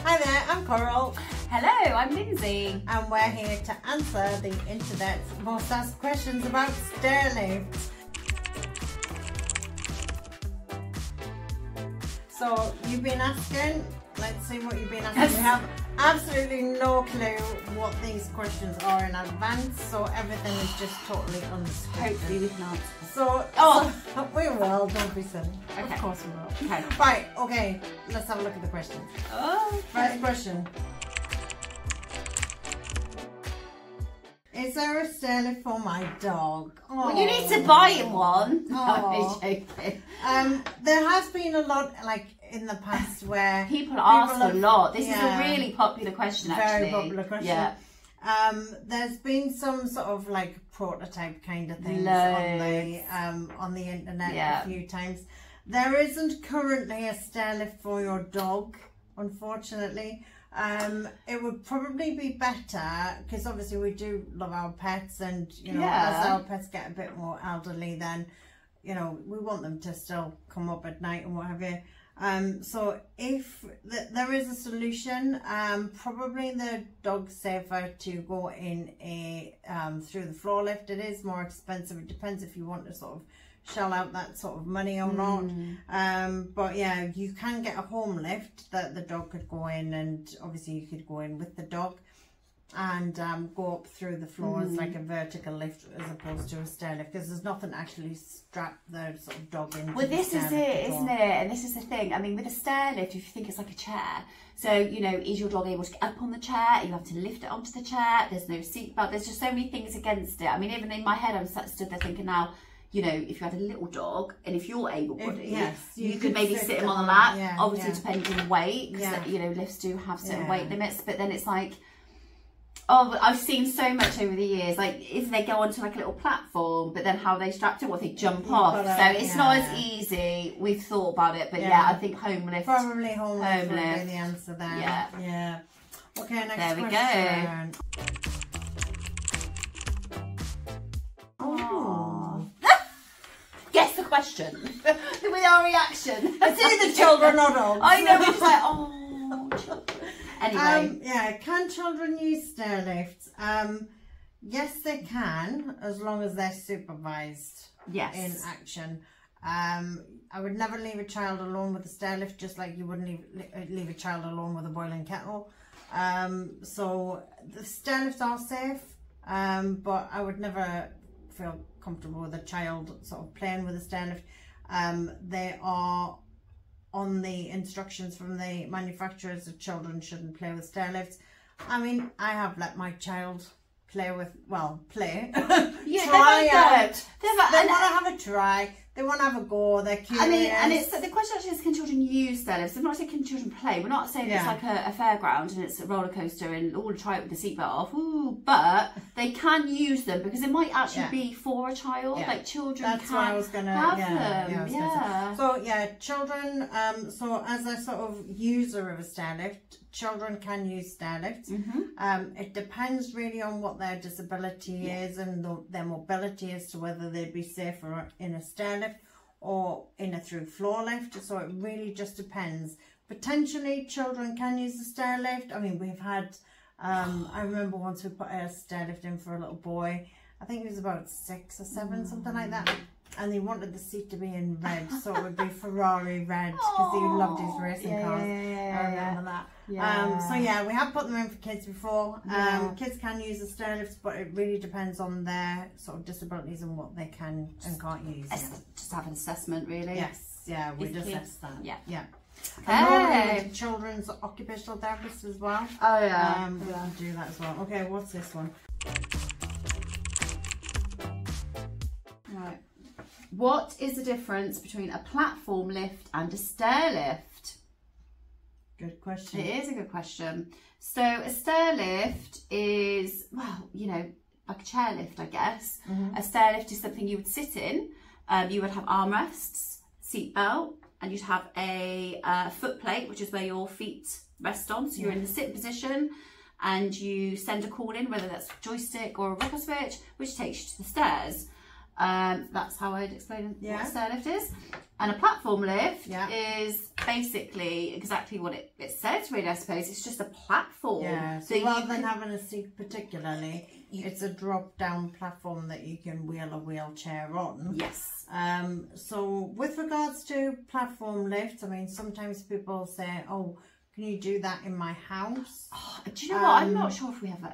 Hi there, I'm Coral. Hello, I'm Lindsay. And we're here to answer the internet's most asked questions about stairlifts. So you've been asking, let's see what you've been asking. We have absolutely no clue what these questions are in advance, so everything is just totally unscripted. Hopefully we can answer. So we will, don't be silly. Okay. Of course we will. Okay. Right, okay, let's have a look at the questions. Oh, First question. Is there a stairlift for my dog? well, you need to buy him one. Oh. I'm joking. There has been a lot, like in the past, where People ask a lot. This is yeah, a really popular question, actually. very popular question. Yeah. There's been some sort of like prototype kind of things on the internet a few times. There isn't currently a stairlift for your dog, unfortunately. It would probably be better, because obviously we do love our pets, and you know, as our pets get a bit more elderly, then you know, we want them to still come up at night and what have you. So if there is a solution, probably the dog's safer to go in a through the floor lift. It is more expensive. It depends if you want to sort of shell out that sort of money or not. But yeah, you can get a home lift that the dog could go in, and obviously you could go in with the dog and go up through the floors like a vertical lift as opposed to a stairlift, because there's nothing actually strap the sort of dog in. Well, this is it, isn't it? And this is the thing. I mean, with a stairlift, if you think it's like a chair, so you know, is your dog able to get up on the chair? You have to lift it onto the chair. There's no seat belt. There's just so many things against it. I mean, even in my head, I'm stood there thinking now, you know, if you had a little dog and if you're able-bodied, you could maybe sit him on the lap, obviously depending on weight, because you know, lifts do have certain weight limits. But then it's like, oh, I've seen so much over the years, like if they go onto like a little platform, but then how they strapped it, what they jump off. So it's not as easy. We've thought about it, but I think home lift. Probably home lift would be the answer there. Yeah. Okay, next there we question. go. Guess the question with our reaction. It's either children or dogs. I know, we're just like, oh, children. Anyway. Can children use stairlifts? Yes, they can, as long as they're supervised in action. I would never leave a child alone with a stairlift, just like you wouldn't leave a child alone with a boiling kettle. So the stairlifts are safe, but I would never feel comfortable with a child sort of playing with a stairlift. They are on the instructions from the manufacturers that children shouldn't play with stairlifts. I mean, I have let my child play with, play. Try out. They want to have a try. They want to have a go. They're curious. I mean, and it's the question actually is, can children use stairlifts? I'm not saying can children play. We're not saying it's like a fairground and it's a roller coaster and all try it with the seatbelt off. Ooh, but they can use them because it might actually be for a child. Like children can why I was gonna, have them. So children. So as a sort of user of a stairlift, children can use stairlifts. It depends really on what their disability is and their mobility as to whether they'd be safer in a stairlift or in a through floor lift. So it really just depends. Potentially children can use the stairlift. I mean, we've had I remember once we put a stairlift in for a little boy. I think he was about 6 or 7, something like that. And he wanted the seat to be in red, so it would be Ferrari red, because he loved his racing cars. I remember that. So we have put them in for kids before. Kids can use the stairlifts, but it really depends on their sort of disabilities and what they can and can't use. Just have an assessment, really. Yes, we'd assess that. Yeah. And children's occupational therapists as well. Oh yeah. We can do that as well. Okay, what's this one? Right. What is the difference between a platform lift and a stairlift? Good question. It is a good question. So a stairlift is, well, you know, like a chairlift, I guess. A stairlift is something you would sit in. You would have armrests, seat belt, and you'd have a foot plate, which is where your feet rest on. So you're in the sit position, and you send a call in, whether that's a joystick or a rocker switch, which takes you to the stairs. That's how I'd explain what a stairlift is. And a platform lift is basically exactly what it says, really, I suppose. It's just a platform. Yeah, so rather than having a seat particularly, it's a drop-down platform that you can wheel a wheelchair on. Yes. So with regards to platform lifts, I mean, sometimes people say, oh, can you do that in my house? Oh, do you know what? I'm not sure if we ever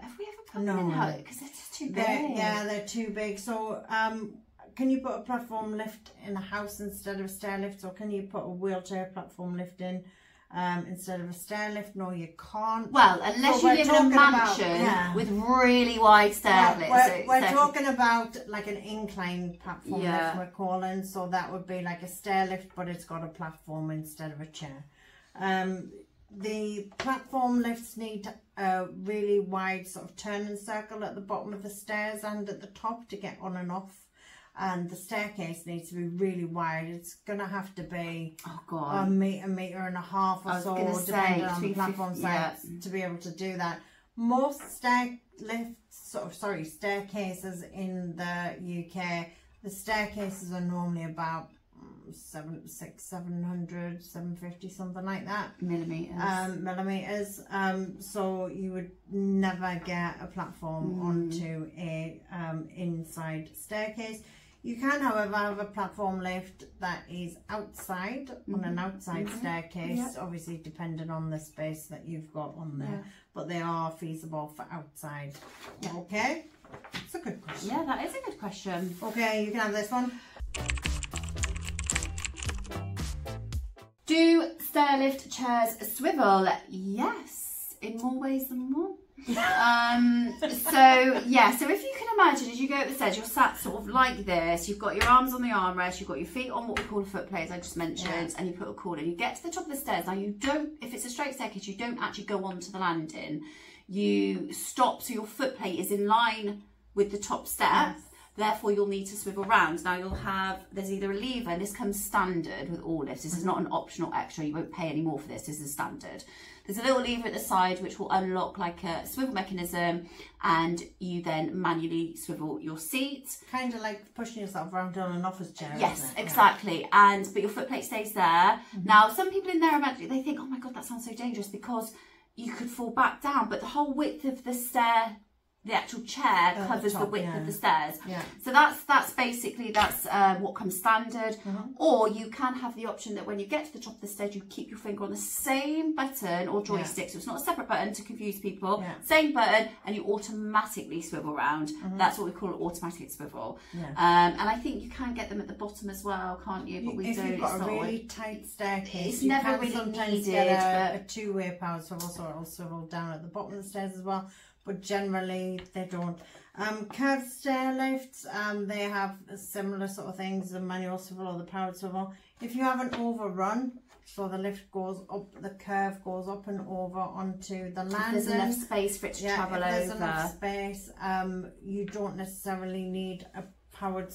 put them in the house, because they're just too big. They're too big. So can you put a platform lift in a house instead of a stair lift, or can you put a wheelchair platform lift in instead of a stair lift? No, you can't. Well, unless you live in a mansion with really wide stair lifts. We're talking about like an incline platform lift, we're calling. So that would be like a stair lift, but it's got a platform instead of a chair. The platform lifts need a really wide sort of turning circle at the bottom of the stairs and at the top to get on and off. And the staircase needs to be really wide. It's going to have to be a metre and a half or so, depending on the platform size, to be able to do that. Most staircases in the UK, the staircases are normally about 700, 750, something like that. Millimeters. So you would never get a platform onto a inside staircase. You can, however, have a platform lift that is outside, on an outside staircase, obviously depending on the space that you've got on there, but they are feasible for outside. Okay, it's a good question. Yeah, that is a good question. Okay, you can have this one. Do stairlift chairs swivel? Yes, in more ways than one. So if you can imagine, as you go up the stairs, you're sat sort of like this. You've got your arms on the armrest, you've got your feet on what we call a foot plate, as I just mentioned, and you put a cord in. You get to the top of the stairs. Now you don't, if it's a straight staircase, you don't actually go onto the landing. You stop, so your foot plate is in line with the top step. Therefore, you'll need to swivel round. Now, you'll have, there's either a lever, and this comes standard with all lifts. This is not an optional extra. You won't pay any more for this. This is standard. There's a little lever at the side which will unlock like a swivel mechanism, and you then manually swivel your seat. Kind of like pushing yourself around on an office chair. Yes, exactly. But your foot plate stays there. Now, some people in there, they think, oh my God, that sounds so dangerous, because you could fall back down, but the whole width of the stair, the actual chair covers the width of the stairs. So that's basically what comes standard. Or you can have the option that when you get to the top of the stairs, you keep your finger on the same button or joystick. So it's not a separate button to confuse people. Same button, and you automatically swivel round. That's what we call an automatic swivel. And I think you can get them at the bottom as well, can't you? But if you've got a really tight staircase, it's never really sometimes needed. Get a two-way power swivel, so it'll swivel down at the bottom of the stairs as well. But generally they don't. Curved stair lifts, they have similar sort of things, the manual swivel or the powered swivel. If you have an overrun, so the lift goes up, the curve goes up and over onto the landing. There's enough space for it to travel over. There's enough space. You don't necessarily need a powered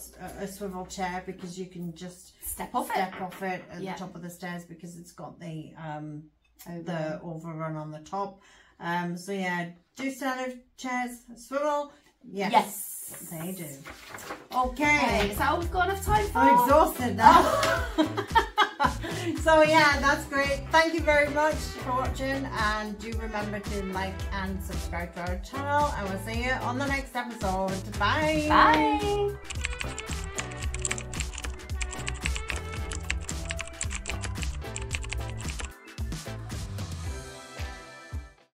swivel chair, because you can just step off it at the top of the stairs, because it's got the overrun on the top. So yeah, do stairlift chairs swivel? Yes, they do. Okay, is that all we've got enough time for? I'm exhausted now. So yeah, that's great. Thank you very much for watching, and do remember to like and subscribe to our channel, and we'll see you on the next episode. Bye. Bye.